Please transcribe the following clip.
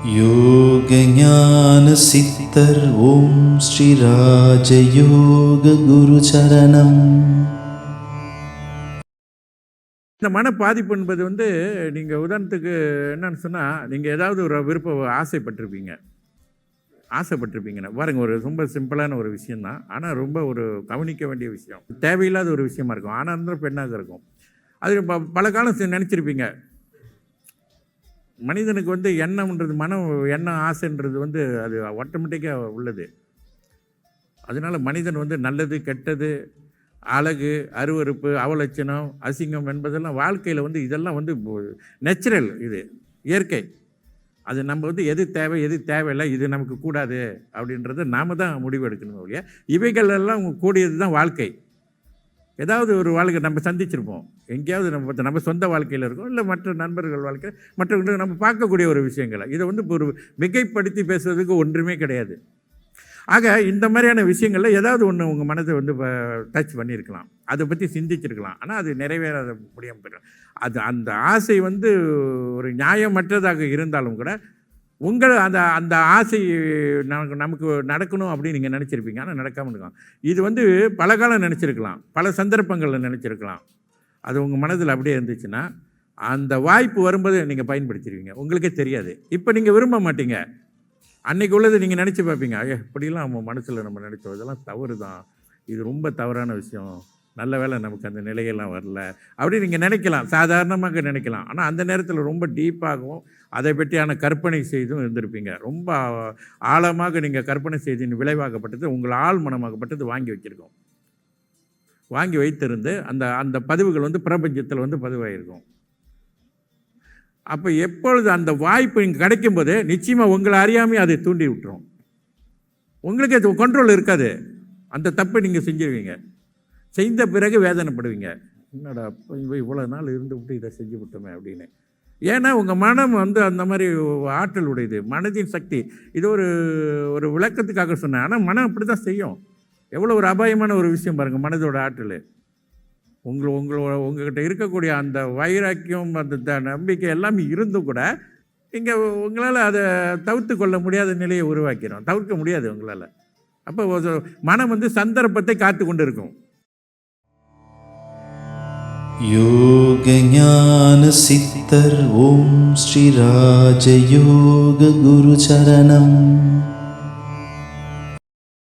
யோக ஞான சித்தர் ஓம் ஸ்ரீ ராஜயோக குரு சரணம். இந்த மன பாதிப்பு என்பது நீங்கள் உதாரணத்துக்கு என்னன்னு சொன்னால், நீங்கள் ஏதாவது ஒரு ஆசைப்பட்டிருப்பீங்கன்னு பாருங்கள். ஒரு ரொம்ப சிம்பிளான ஒரு விஷயந்தான், ஆனால் ரொம்ப ஒரு கவனிக்க வேண்டிய விஷயம், தேவையில்லாத ஒரு விஷயமா இருக்கும். ஆனால் இருந்தாலும் பெண்ணாக இருக்கும். அது பல காலம் நினச்சிருப்பீங்க. மனிதனுக்கு எண்ணம்ன்றது, எண்ணம் ஆசைன்றது அது ஆட்டோமேட்டிக்காக உள்ளது. அதனால் மனிதன் நல்லது கெட்டது, அழகு அருவருப்பு அவலட்சணம் அசிங்கம் என்பதெல்லாம் வாழ்க்கையில் இதெல்லாம் நேச்சுரல், இது இயற்கை. அது நம்ம எது தேவை எது தேவையில்லை, இது நமக்கு கூடாது அப்படின்றத நாம் தான் முடிவு எடுக்கணும் ஒழிய, இவைகள் எல்லாம் கூடியது தான் வாழ்க்கை. ஏதாவது ஒரு வாழ்க்கை நம்ம சந்திச்சிருப்போம், எங்கேயாவது நம்ம சொந்த வாழ்க்கையில் இருக்கும், இல்லை மற்ற நண்பர்கள் வாழ்க்கையில் மற்றவங்களுக்கு நம்ம பார்க்கக்கூடிய ஒரு விஷயங்களை. இதை ஒரு மிகைப்படுத்தி பேசுவதுக்கு ஒன்றுமே கிடையாது. ஆக இந்த மாதிரியான விஷயங்களில் ஏதாவது ஒன்று உங்கள் மனதை டச் பண்ணியிருக்கலாம், அதை பற்றி சிந்திச்சிருக்கலாம். ஆனால் அது நிறைவேறாத முடியாமல் போயிடும். அந்த ஆசை ஒரு நியாயமற்றதாக இருந்தாலும் கூட அந்த ஆசை நமக்கு நடக்கணும் அப்படின்னு நீங்கள் நினச்சிருப்பீங்க. ஆனால் நடக்காமல் இருக்கும். இது பல காலம் நினச்சிருக்கலாம், பல சந்தர்ப்பங்களில் நினச்சிருக்கலாம். அது உங்கள் மனதில் அப்படியே இருந்துச்சுன்னா, அந்த வாய்ப்பு வரும்போது நீங்கள் பயன்படுத்திடுவீங்க, உங்களுக்கே தெரியாது. இப்போ நீங்கள் விரும்ப மாட்டீங்க. அன்றைக்கி உள்ளது நீங்கள் நினச்சி பார்ப்பீங்க, இப்படிலாம் நம்ம மனசில் நம்ம நினச்சோம், இதெல்லாம் தவறு தான், இது ரொம்ப தவறான விஷயம், நல்ல வேளை நமக்கு அந்த நிலையெல்லாம் வரல அப்படின்னு நீங்கள் நினைக்கலாம், சாதாரணமாக நினைக்கலாம். ஆனால் அந்த நேரத்தில் ரொம்ப டீப்பாகவும் அதை பற்றியான கற்பனை செய்தும் இருந்திருப்பீங்க. ரொம்ப ஆழமாக நீங்கள் கற்பனை செய்தின் விளைவாகப்பட்டது, உங்கள் ஆள் மனமாகப்பட்டது வாங்கி வச்சுருக்கோம். வாங்கி வைத்திருந்து அந்த பதிவுகள் பிரபஞ்சத்தில் பதிவாயிருக்கும். அப்போ எப்பொழுது அந்த வாய்ப்பு இங்கே கிடைக்கும்போது நிச்சயமாக உங்களை அறியாமல் அதை தூண்டி விட்டுரும். உங்களுக்கு அது கண்ட்ரோல் இருக்காது. அந்த தப்பை நீங்கள் செஞ்சுருவீங்க. செய்த பிறகு வேதனைப்படுவீங்க, என்னடா இவ்வளோ நாள் இருந்து விட்டு இதை செஞ்சு விட்டோமே அப்படின்னு. ஏன்னா உங்கள் மனம் அந்த மாதிரி ஆற்றல் உடையது, மனதின் சக்தி. இது ஒரு விளக்கத்துக்காக சொன்னேன். ஆனால் மனம் அப்படி தான் செய்யும். எவ்வளோ ஒரு அபாயமான ஒரு விஷயம் பாருங்கள் மனதோட ஆற்றல். உங்கள்கிட்ட இருக்கக்கூடிய அந்த வைராக்கியம், அந்த நம்பிக்கை எல்லாமே இருந்தும் கூட நீங்கள் உங்களால் அதை தவிர்த்து கொள்ள முடியாத நிலையை உருவாக்கிறோம், தவிர்க்க முடியாது உங்களால். அப்போ மனம் சந்தர்ப்பத்தை காத்து கொண்டு இருக்கும். யோக ஞான சித்தர் ஓம் ஸ்ரீ ராஜயோக குரு சரணம்.